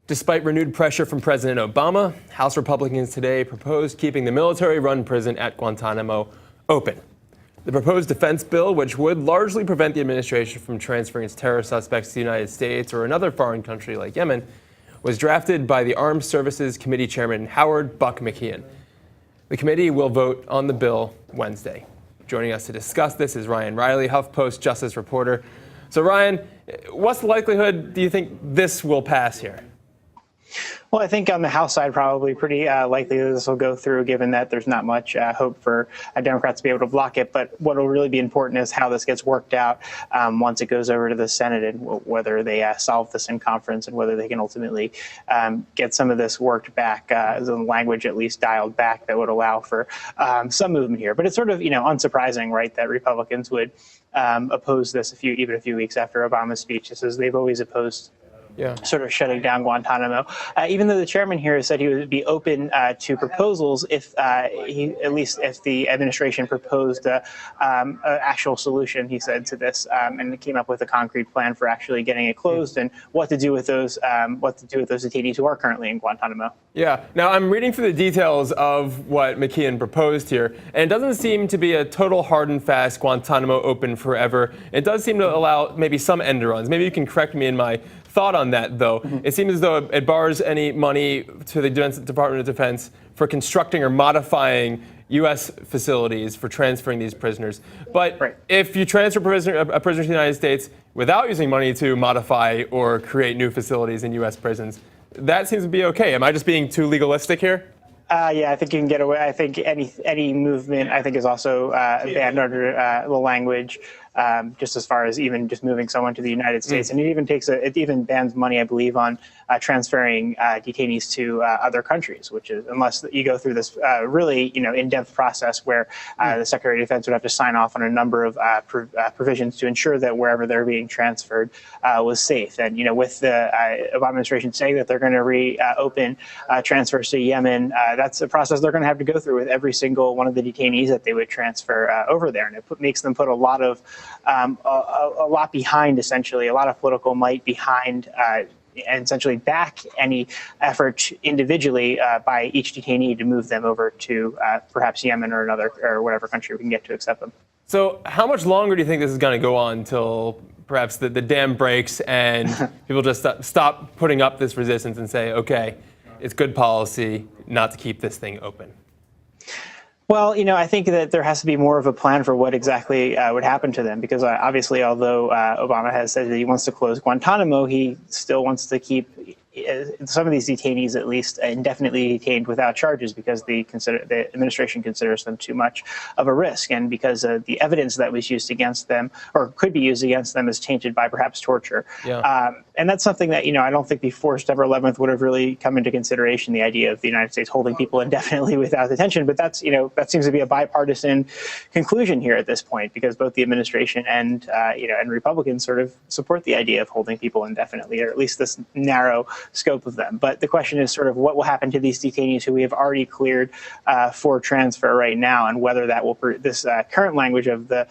Despite renewed pressure from President Obama, House Republicans today proposed keeping the military-run prison at Guantanamo open. The proposed defense bill, which would largely prevent the administration from transferring its terror suspects to the United States or another foreign country like Yemen, was drafted by the Armed Services Committee Chairman Howard "Buck" McKeon. The committee will vote on the bill Wednesday. Joining us to discuss this is Reilly, HuffPost Justice reporter. So Ryan, what's the likelihood, do you think, this will pass here? Well, I think on the House side, probably pretty likely that this will go through, given that there's not much hope for Democrats to be able to block it. But what will really be important is how this gets worked out once it goes over to the Senate, and whether they solve this in conference and whether they can ultimately get some of this worked back, the language at least dialed back, that would allow for some movement here. But it's sort of, unsurprising, right, that Republicans would oppose this even a few weeks after Obama's speech. This is, they've always opposed sort of shutting down Guantanamo, even though the chairman here said he would be open to proposals if if the administration proposed an actual solution, he said, to this, and came up with a concrete plan for actually getting it closed and what to do with those detainees who are currently in Guantanamo. Yeah. Now, I'm reading through the details of what McKeon proposed here, and it doesn't seem to be a total hard and fast Guantanamo open forever. It does seem to allow maybe some end runs. Maybe you can correct me in my thought on that, though. It seems as though it bars any money to the Department of Defense for constructing or modifying U.S. facilities for transferring these prisoners. But if you transfer a prisoner to the United States without using money to modify or create new facilities in U.S. prisons, that seems to be okay. Am I just being too legalistic here? Yeah, I think you can get away. I think any movement, I think, is also banned under the language, just as far as even just moving someone to the United States. And it even bans money, I believe, on transferring detainees to other countries, which is, unless you go through this really, in-depth process where the Secretary of Defense would have to sign off on a number of provisions to ensure that wherever they're being transferred was safe. And, with the Obama administration saying that they're going to reopen transfers to Yemen, that's a process they're going to have to go through with every single one of the detainees that they would transfer over there. And it makes them put a lot behind, essentially, a lot of political might behind and essentially back any effort individually by each detainee to move them over to perhaps Yemen or another or whatever country we can get to accept them. So how much longer do you think this is going to go on until perhaps the dam breaks and people just stop putting up this resistance and say, okay, it's good policy not to keep this thing open? Well, I think that there has to be more of a plan for what exactly would happen to them, because obviously, although Obama has said that he wants to close Guantanamo, he still wants to keep some of these detainees at least indefinitely detained without charges, because the administration considers them too much of a risk, and because the evidence that was used against them or could be used against them is tainted by perhaps torture. And that's something that, I don't think before September 11th would have really come into consideration, the idea of the United States holding people indefinitely without detention. But that's, that seems to be a bipartisan conclusion here at this point, because both the administration and Republicans sort of support the idea of holding people indefinitely, or at least this narrow scope of them. But the question is sort of what will happen to these detainees who we have already cleared for transfer right now, and whether that will this current language of the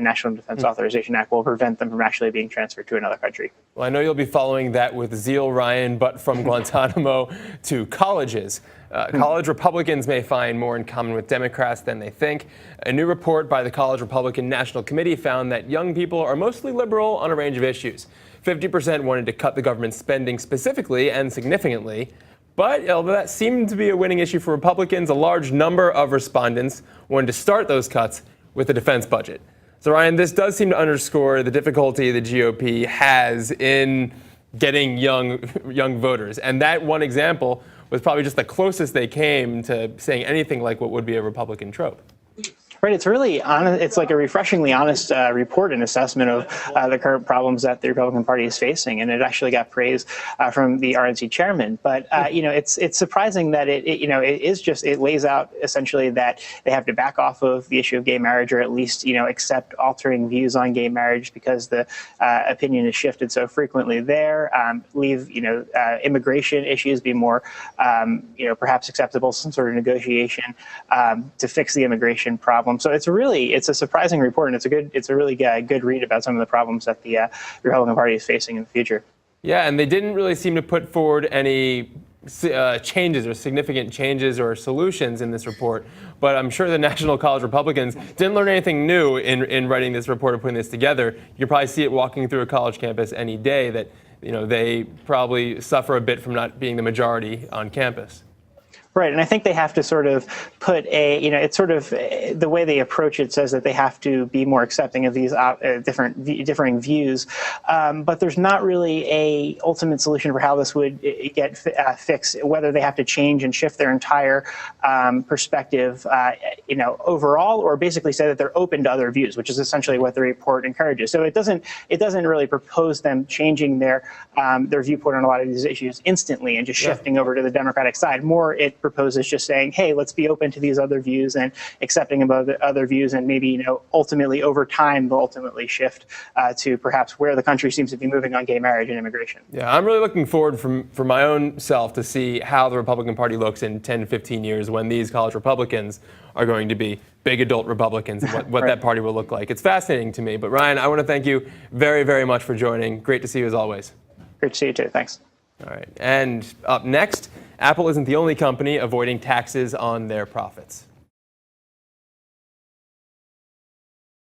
National Defense Authorization Act will prevent them from actually being transferred to another country. Well, I know you'll be following that with zeal, Ryan, but from Guantanamo to colleges. College Republicans may find more in common with Democrats than they think. A new report by the College Republican National Committee found that young people are mostly liberal on a range of issues. 50% wanted to cut the government's spending specifically and significantly. But although that seemed to be a winning issue for Republicans, a large number of respondents wanted to start those cuts with a defense budget. So, Ryan, this does seem to underscore the difficulty the GOP has in getting young voters. And that one example was probably just the closest they came to saying anything like what would be a Republican trope. Right. It's really honest. It's like a refreshingly honest report and assessment of the current problems that the Republican Party is facing. And it actually got praise from the RNC chairman. But, it's surprising that it lays out essentially that they have to back off of the issue of gay marriage, or at least, accept altering views on gay marriage because the opinion has shifted so frequently there. Leave, immigration issues be more, perhaps acceptable, some sort of negotiation to fix the immigration problem. So it's a surprising report, and it's a really good read about some of the problems that the Republican Party is facing in the future. Yeah, and they didn't really seem to put forward any changes or significant changes or solutions in this report. But I'm sure the National College Republicans didn't learn anything new in writing this report or putting this together. You probably see it walking through a college campus any day that they probably suffer a bit from not being the majority on campus. Right, and I think they have to sort of put it's sort of the way they approach it says that they have to be more accepting of these differing views, but there's not really a ultimate solution for how this would get fixed. Whether they have to change and shift their entire perspective, overall, or basically say that they're open to other views, which is essentially what the report encourages. So it doesn't really propose them changing their viewpoint on a lot of these issues instantly and just shifting over to the Democratic side. More, it proposes just saying, hey, let's be open to these other views and accepting of other views, and maybe ultimately over time they'll ultimately shift to perhaps where the country seems to be moving on gay marriage and immigration. Yeah, I'm really looking forward for my own self to see how the Republican Party looks in 10 to 15 years when these college Republicans are going to be big adult Republicans, and what right. That party will look like. It's fascinating to me. But Ryan, I want to thank you very, very much for joining. Great to see you as always. Great to see you too. Thanks. All right. And up next, Apple isn't the only company avoiding taxes on their profits.